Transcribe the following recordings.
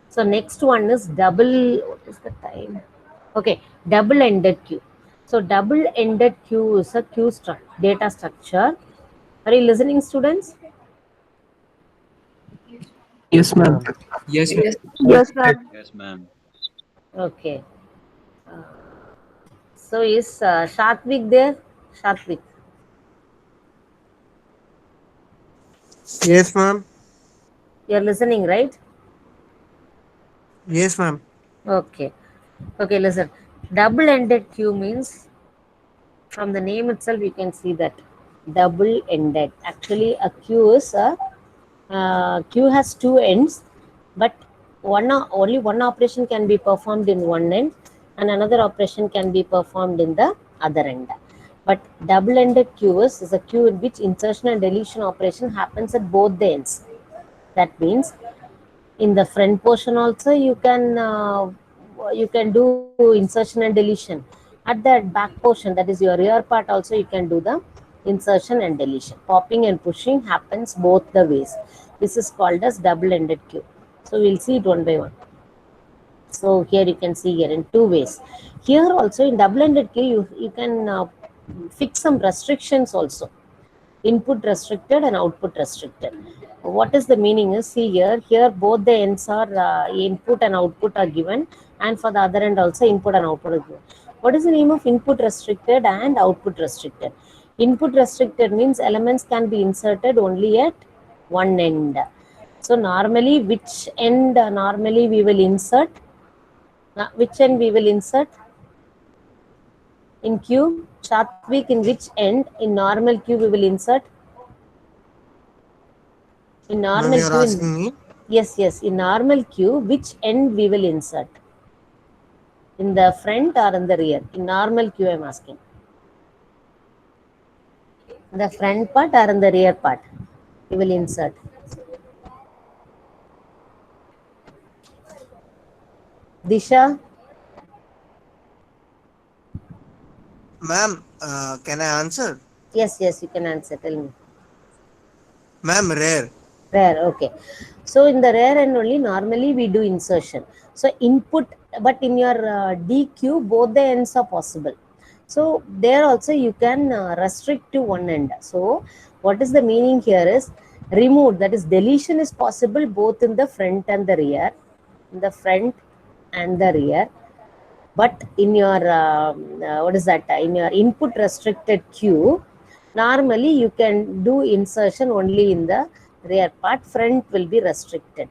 So next one is double, what is the time? Okay, double-ended queue. So double-ended queue is a data structure. Are you listening, students? Yes, ma'am. Yes, ma'am. Yes, ma'am. Yes, ma'am. Okay. So is Shatvik there? Shatvik, Yes, ma'am. you're listening, right? Yes, ma'am. Okay. Okay, listen. Double-ended queue means from the name itself you can see that double-ended. Actually, a queue is a queue has two ends, but only one operation can be performed in one end, and another operation can be performed in the other end. But double-ended queue is a queue in which insertion and deletion operation happens at both the ends. That means in the front portion also you can do insertion and deletion. At the back portion, that is your rear part, also you can do the insertion and deletion. Popping and pushing happens both the ways. This is called as double-ended queue. So we'll see it one by one. So here you can see here in two ways. Here also in double-ended queue you can fix some restrictions also. Input restricted and output restricted. What is the meaning is, see here both the ends are input and output are given, and for the other end also input and output are given. What is the name of input restricted and output restricted? Input restricted means elements can be inserted only at one end. So normally which end normally we will insert? Which end we will insert? In queue, Chatvik, in which end in normal queue we will insert? In Ma'am, normal you're queue, asking me? yes, in normal queue, which end we will insert? In the front or in the rear? In normal queue, I'm asking. In the front part or in the rear part? We will insert. Disha? Ma'am, can I answer? Yes, you can answer. Tell me. Ma'am, rare. Rare, okay. So in the rare end only, normally we do insertion. So input, but in your DQ, both the ends are possible. So there also you can restrict to one end. So what is the meaning here is remove, that is deletion is possible both in the front and the rear. In the front and the rear. But in your what is that, in your input restricted queue, normally you can do insertion only in the rear part, front will be restricted.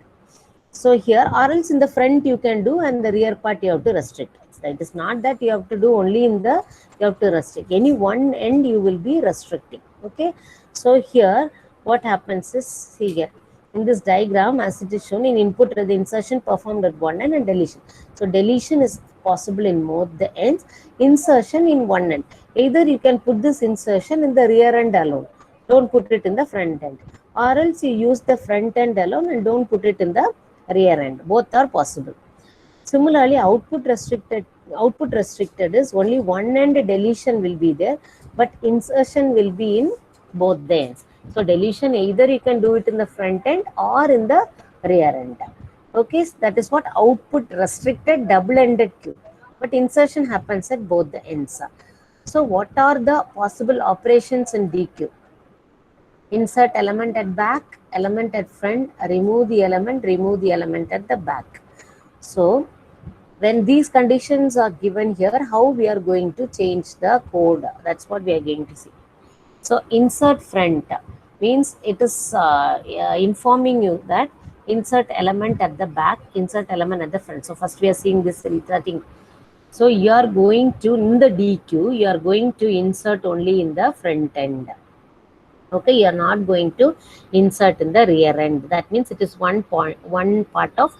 So here, or else in the front you can do and the rear part you have to restrict. It is not that you have to do only in the, you have to restrict any one end, you will be restricting. Okay, so here what happens is, see here in this diagram as it is shown, in input the insertion performed at one end and deletion. So deletion is possible in both the ends, insertion in one end. Either you can put this insertion in the rear end alone, don't put it in the front end, or else you use the front end alone and don't put it in the rear end. Both are possible. Similarly, output restricted is only one end deletion will be there, but insertion will be in both the ends. So deletion either you can do it in the front end or in the rear end. Okay, so that is what output restricted double-ended queue. But insertion happens at both the ends. So what are the possible operations in DQ? Insert element at back, element at front, remove the element at the back. So when these conditions are given here, how we are going to change the code? That's what we are going to see. So insert front means it is informing you that insert element at the back, insert element at the front. So first we are seeing this inserting. So you are going to, in the DQ, you are going to insert only in the front end. Okay, you are not going to insert in the rear end. That means it is one part of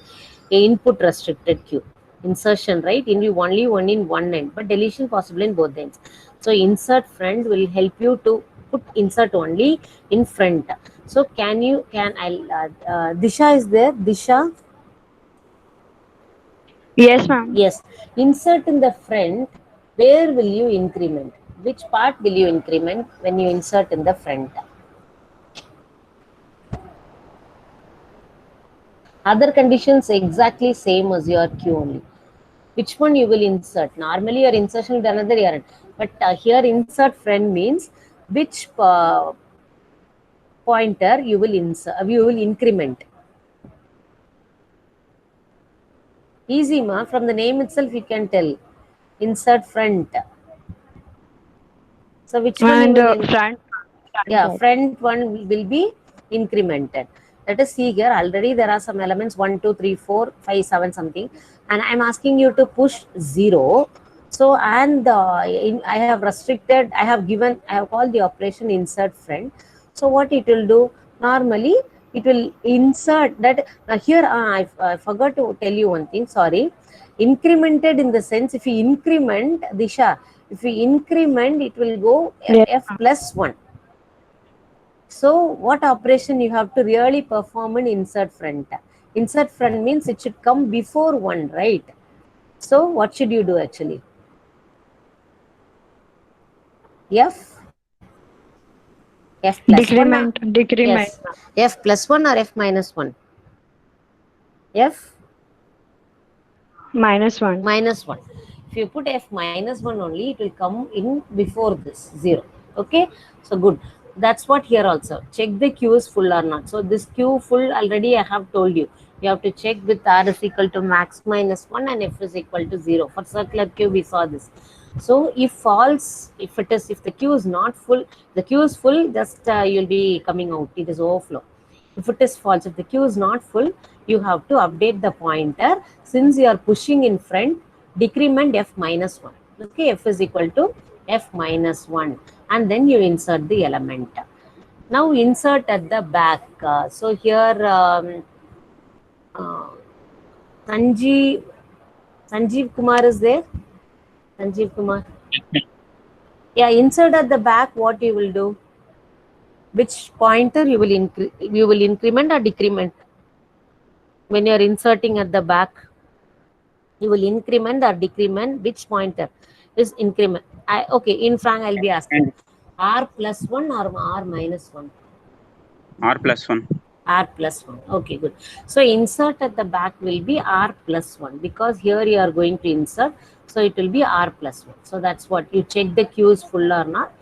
input restricted queue. Insertion, right? Only one in one end, but deletion possible in both ends. So insert front will help you to put insert only in front. So Disha is there? Disha? Yes, ma'am. Yes. Insert in the front, where will you increment? Which part will you increment when you insert in the front? Other conditions exactly same as your Q only. Which one you will insert? Normally your insertion is another errand, but here insert friend means which pointer you will insert, you will increment. Easy ma, from the name itself you can tell. Insert front. So which one you And will front. yeah, front one will be incremented. Let us see here. Already there are some elements 1, 2, 3, 4, 5, 7 something, and I'm asking you to push 0. So and I have restricted. I have given. I have called the operation insert friend. So what it will do? Normally it will insert that. Here I forgot to tell you one thing. Sorry. Incremented in the sense if you increment Disha, if you increment it will go Yes, f plus 1. So what operation you have to really perform in insert front? Insert front means it should come before 1, right? So what should you do actually? F? F plus 1 or? decrement. Yes. F plus 1 or F minus 1? F -1. minus 1. If you put F minus 1 only, it will come in before this 0. Okay. So good. That's what here also. Check the Q is full or not. So this Q full already I have told you. You have to check with R is equal to max minus 1 and F is equal to 0. For circular Q, we saw this. So if false, if the Q is not full, the Q is full, just you'll be coming out. It is overflow. If it is false, if the Q is not full, you have to update the pointer. Since you are pushing in front, decrement F minus 1. Okay, F is equal to F minus 1. And then you insert the element. Now insert at the back. So here, Sanjeev Kumar is there. Sanjeev Kumar. Yeah, insert at the back. What you will do? Which pointer you will increment or decrement? When you are inserting at the back, you will increment or decrement. Which pointer is increment? Okay, in Frank, I'll be asking R plus 1 or R minus 1? R plus 1. R plus 1. Okay, good. So insert at the back will be R plus 1 because here you are going to insert. So it will be R plus 1. So that's what you check the Q is full or not.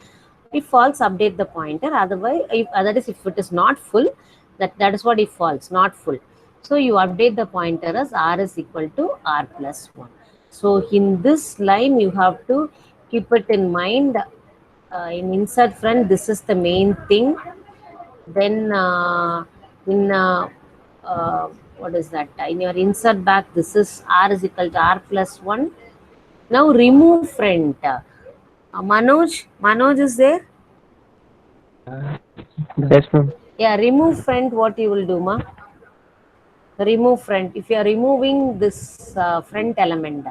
If false, update the pointer. Otherwise, that is if it is not full, that is what if false, not full. So you update the pointer as R is equal to R plus 1. So in this line, you have to keep it in mind. In insert front, this is the main thing. Then in what is that? In your insert back, this is R is equal to R plus 1. Now remove front. Manoj is there? Yes, ma'am. Yeah, remove front. What you will do, ma? Remove front. If you are removing this front element,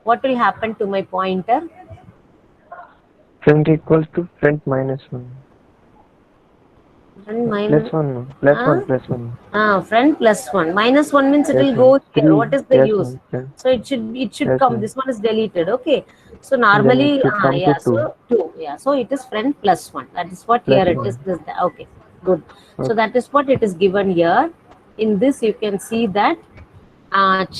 what will happen to my pointer? Front equals to front minus 1. Front minus Plus 1, ma'am. Plus 1. Front plus 1. Minus 1 means it Yes, will go ma'am. here. What is the Yes, use? ma'am. So it should Yes, come. ma'am. This one is deleted. Okay. So Then normally, it should come yeah. to 2. So 2. Yeah. So it is front plus 1. That is what Plus here it 1. is. This. Okay. Good. So Okay. that is what it is given here. In this, you can see that.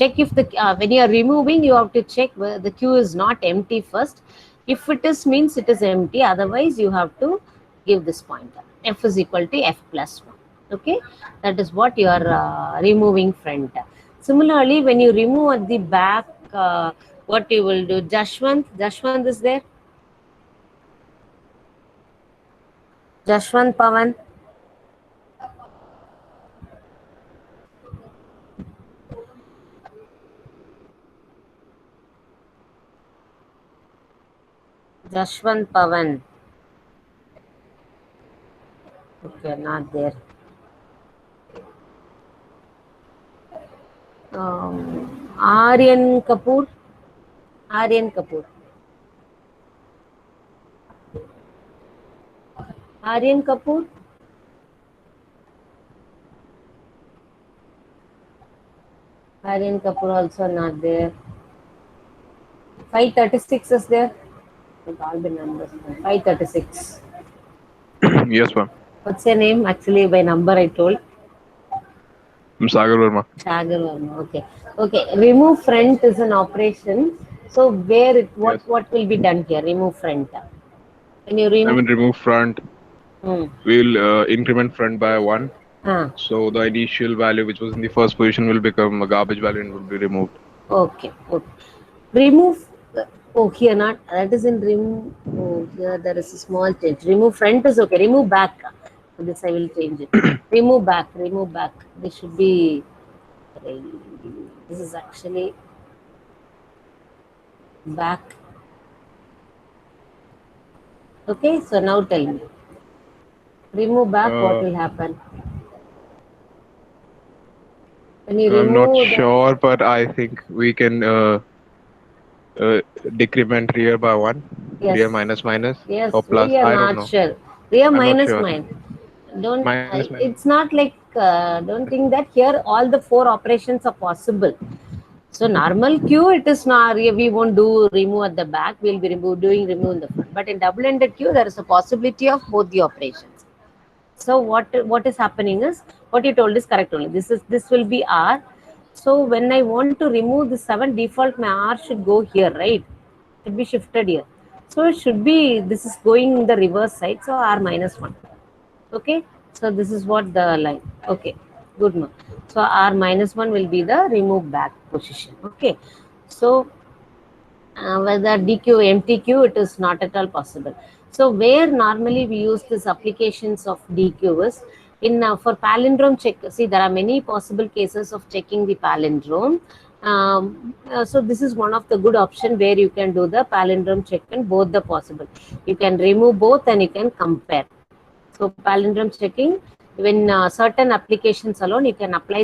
Check if the when you are removing, you have to check whether the queue is not empty first. If it is, means it is empty. Otherwise, you have to give this pointer. F is equal to F plus 1. Okay, that is what you are removing front. Similarly, when you remove at the back, what you will do? Jashwant is there? Jashwant Pawan. Jashwant Pawan. Okay, not there. Aryan Kapoor. Aryan Kapoor. Aryan Kapoor. Aryan Kapoor also not there. 536 is there. With all the numbers. 536. Yes, ma'am. What's your name? Actually, by number I told. I'm Sagar Verma. Sagar Verma. Okay. Okay. Remove front is an operation. So where it, Yes. what will be done here? Remove front. When you I remove. mean, remove front. Hmm. We'll increment front by 1. Ah, So the initial value, which was in the first position, will become a garbage value and will be removed. okay. Okay. Remove. Oh, here not. That is in remove. Oh, here there is a small change. Remove front is okay. Remove back. This I will change it. Remove back. Remove back. This should be. This is actually back. Okay. So now tell me. Remove back. What will happen? When you I'm not remove the- sure, but I think we can decrement rear by 1. Yes. Rear minus minus. Yes, or plus. we are I don't not know. sure. We are I'm not minus sure. mine. Don't. Minus mine. It's not like. Don't think that here all the 4 operations are possible. So normal queue, it is not. We won't do remove at the back. We'll be doing remove in the front. But in double-ended queue, there is a possibility of both the operations. So what is happening is what you told is correct only. This will be R. So when I want to remove the 7 default, my R should go here, right? Should be shifted here. So it should be, this is going in the reverse side. So R minus 1. Okay. So this is what the line. Okay. Good no. So R minus 1 will be the remove back position. Okay. So whether DQ, empty queue, it is not at all possible. So where normally we use this applications of DQ is in for palindrome check. See, there are many possible cases of checking the palindrome. So this is one of the good option where you can do the palindrome check and both the possible. You can remove both and you can compare. So palindrome checking, when certain applications alone, you can apply